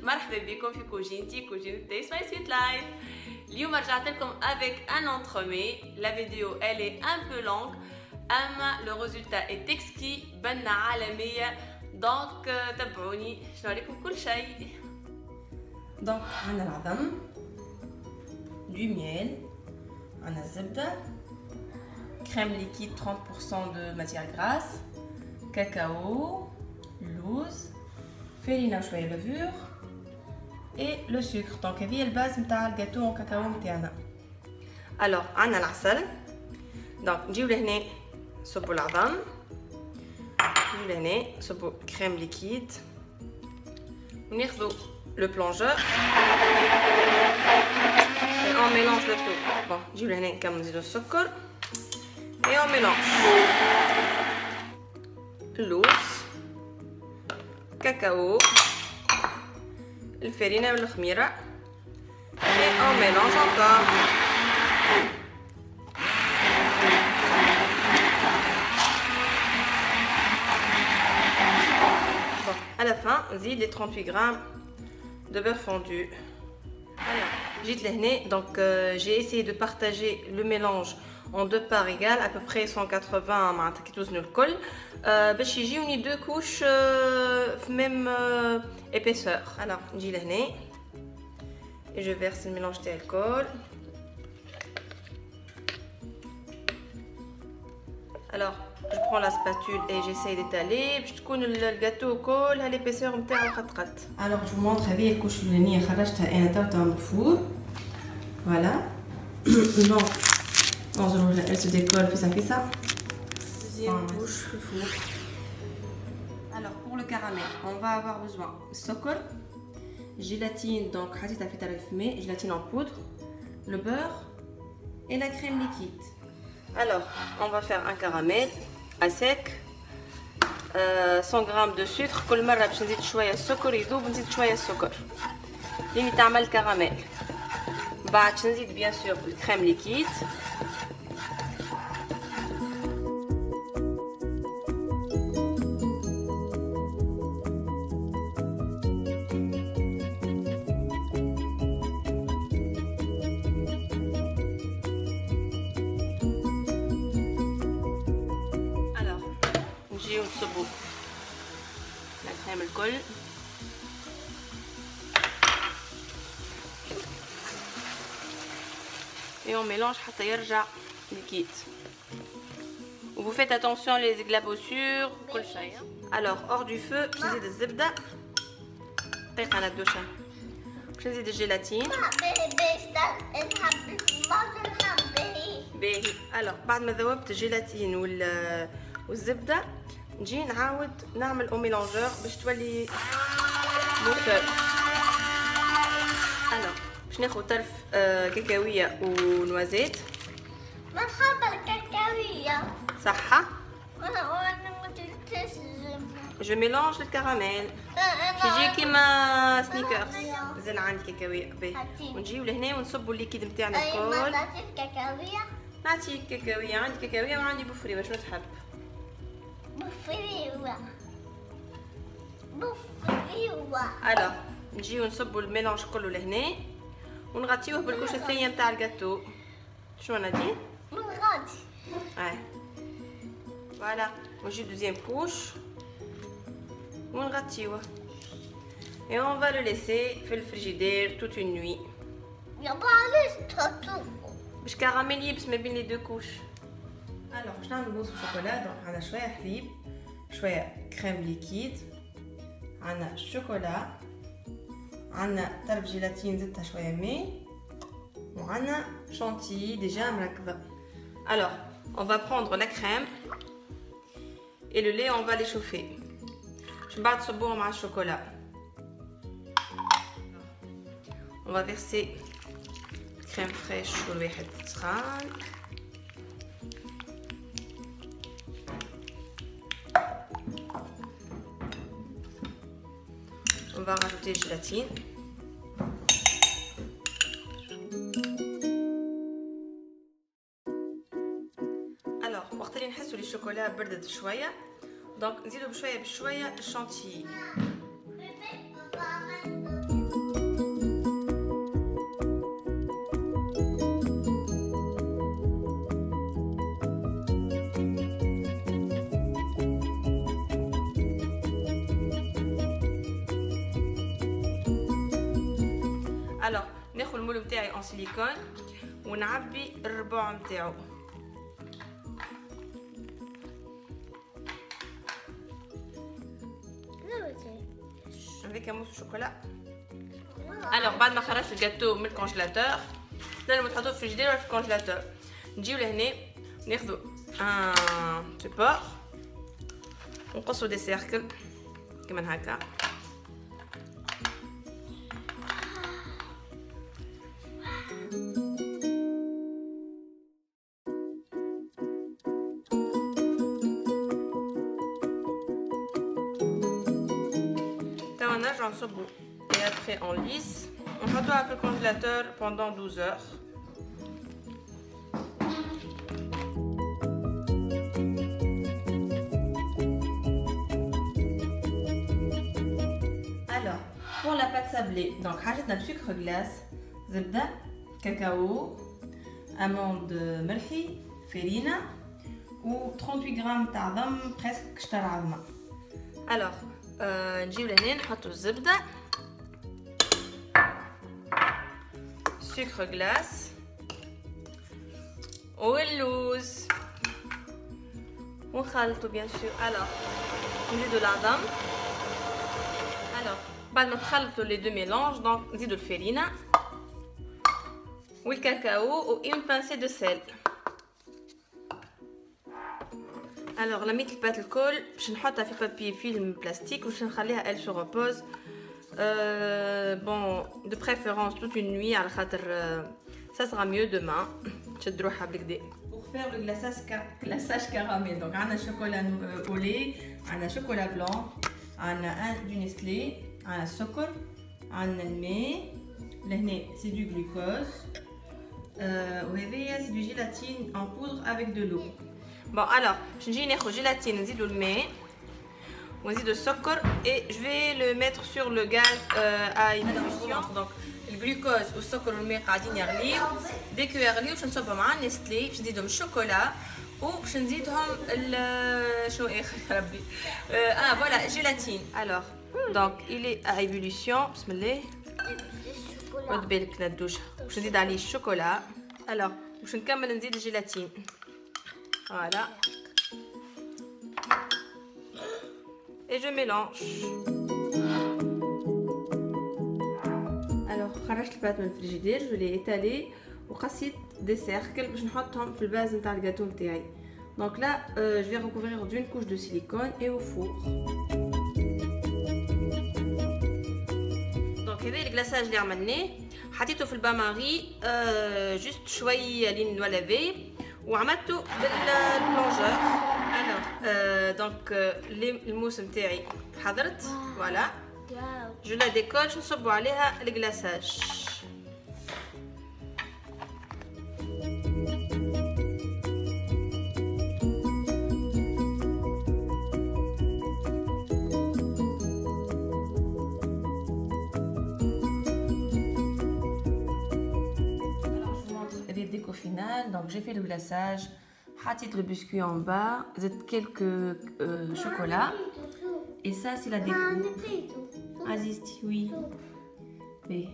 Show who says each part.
Speaker 1: مرحبا بكم في كوجينتي تيست ماي سويت لايف. اليوم رجعت لكم avec un entremets. La vidéo elle est un peu longue اما le résultat est exquis بنة عالمية. دونك تبعوني شنو عليكم كل شيء.
Speaker 2: دونك عندنا العظم، du miel, عندنا الزبدة، crème liquide 30% de matière grasse, cacao, louse, farine وشوية levure et le sucre. Donc هذه الباز نتاع الجاتو en cacao نتاعنا. Alors عندنا العسل. دونك نجيو لهنا نصبوا العظم، نجيو لهنا نصبوا كريم ليكيد وناخذوا le plongeur et on mélange le tout. Bon, نجيو لهنا نكمل نزيدو السكر et on mélange اللوز، كاكاو، الفرينة والخميرة et on mélange encore. Bon, à la fin, نزيد les 38 grammes de beurre fondu. Voilà, جيت لهنا. Donc j'ai essayé de partager le mélange en deux parts égales, à peu près 180 معناتها كي توزنوا الكل باش يجيوني دو كوش في même épaisseur. Alors نجي لهنا et je verse le mélange تاع الكل. Alors je prends la spatule et j'essaye d'étaler باش تكون الجاتو كل ها l'épaisseur نتاعو قد. Alors je vous montre هذه الكوش الاولانيه خرجتها انا تاع من الفور. Voilà. Donc elle se décolle, fait ça. Deuxième couche, le four. Alors pour le caramel, on va avoir besoin de sucre, gélatine, donc gélatine en poudre, le beurre et la crème liquide. Alors on va faire un caramel à sec. 100 g de sucre. كل مرة باش نزيد شوية السكر يذوب نزيد شوية السكر لين تعمل كراميل. بعد نزيد بيان سور الكريم ليكيد. نجيو نصبو الكريم الكل et on mélange حتى يرجع liquide. Vous faites attention les éclaboussures كل شيء. Alors hors du feu باش نزيد الزبدة دقيقة على الدوشة، باش نزيد الجيلاتين. باهي. alors بعد ما ذوبت الجيلاتين والزبدة نجي نعاود نعمل او ميلانجور باش تولي بوفر. alors باش ناخذ طرف كاكاوية ونوازيت.
Speaker 3: مرحبا الكاكاوية.
Speaker 2: صحة.
Speaker 3: وانا متلتش.
Speaker 2: جو ميلانج الكراميل يجي كيما سنيكرز. زين عندي كاكاوية باهي. ونجيو لهنا ونصبوا الليكيد نتاعنا الكل.
Speaker 3: نعطيك كاكاوية.
Speaker 2: نعطيك كاكاوية. عندي كاكاوية وعندي بوفريوة. شنو تحب؟
Speaker 3: بوفريوة.
Speaker 2: alors نجيو نصبوا الميلانج كله لهنا ونغطيوه بالكوش الثانيه نتاع الجاتو. شنو انا دي؟
Speaker 3: من غادي.
Speaker 2: فوالا ونجيو دوزيام كوش ونغطيوه et on va le laisser في الفريجيدير toute une nuit.
Speaker 3: يابا علاش تحطو؟
Speaker 2: باش كراميل يبس ما بين لي دو كوش. alors باش نعمل موس شوكولا. دونك عندنا شويه حليب، شويه كريم ليكيد، عندنا الشوكولا، عندنا طرف جيلاتين زدتها شويه ماء، وعندنا شانتيي ديجا مركبه. alors on va prendre la crème et le lait, on va les chauffer باش من بعد نصبوهم مع الشوكولا. on va verser crème fraîche والواحد سخان. on va rajouter la gélatine. alors وقت اللي نحسوا الشوكولا بردت شويه دونك نزيدو بشويه الشانتيي. الوغ ناخذ المول نتاعي en silicone ونعبي الربع نتاعو. avec un mousse au chocolat. Alors بعد ما خرجت الجاتو من الكونجيلاتور لازم تحطوه في الفريجيدير ولا في الكونجيلاتور. نجيو لهنا ناخذوا ان سوبور ونقصوا دي سيركل كيما هكا. On s'oublie et après on lisse. On va faire le congélateur pendant 12 heures. Alors, pour la pâte sablée, donc rajouter le sucre glace, zebda, cacao, amande مرحي, farine ou 38 grammes d'adam presque كشطر عظمة. Alors, نجيو لهنا نحطو الزبدة سكر غلاس واللوز ونخلطو بيان سور. الوغ نزيدو العظم. الوغ بعد ما تخلطو لي دو ميلونج دونك نزيدو الفرينة والكاكاو و اون بانسي دو سيل. Alors لميت البات الكل باش نحطها في بابي فيلم بلاستيك وباش نخليها elle se repose bon de préférence toute une nuit على خاطر ça sera mieux demain. تشد روحها بالكدا. Pour faire le glaçage caramel donc عندنا شوكولا au lait, عندنا شوكولا بلون, عندنا du Nestlé, عندنا السكر, عندنا الماء, لهنا c'est du glucose وهذايا c'est du gélatine en poudre avec de l'eau. Bon alors, je vais prendre gélatine, نزيدو الماء ونزيدو السكر et je vais le mettre sur le gaz à ébullition. Donc le glucose والسكر والماء قاعدين يغليو. ديك يغليو باش نصبهم مع نستلي باش نزيدهم الشوكولا وباش نزيدهم شنو اخر يا ربي فوالا جيلاتين. Alors donc il est à ébullition. بسم الله. رد بالك ندوش باش نزيد عليه الشوكولا. Alors باش نكمل نزيد الجيلاتين. Voilà. Et je mélange. Alors, خرجت البات من الفريجيدير, je l'ai étalé وقصيت des cercles باش نحطهم في الباز نتاع الجاتو نتاعي. Donc là, je vais recouvrir d'une couche de silicone et au four. Donc هذا الجلاçage اللي عملناه حطيته في الباماري juste شويه لين لافي وعملته بالبلونجور. alors donc الموس نتاعي حضرت فوالا جو لا ديكول باش نصبوا عليها الكلاصاج. Au final, donc j'ai fait le glaçage, j'ai le biscuit en bas, j'ai quelques chocolats et ça c'est la déco. Aziz, oui. Mais...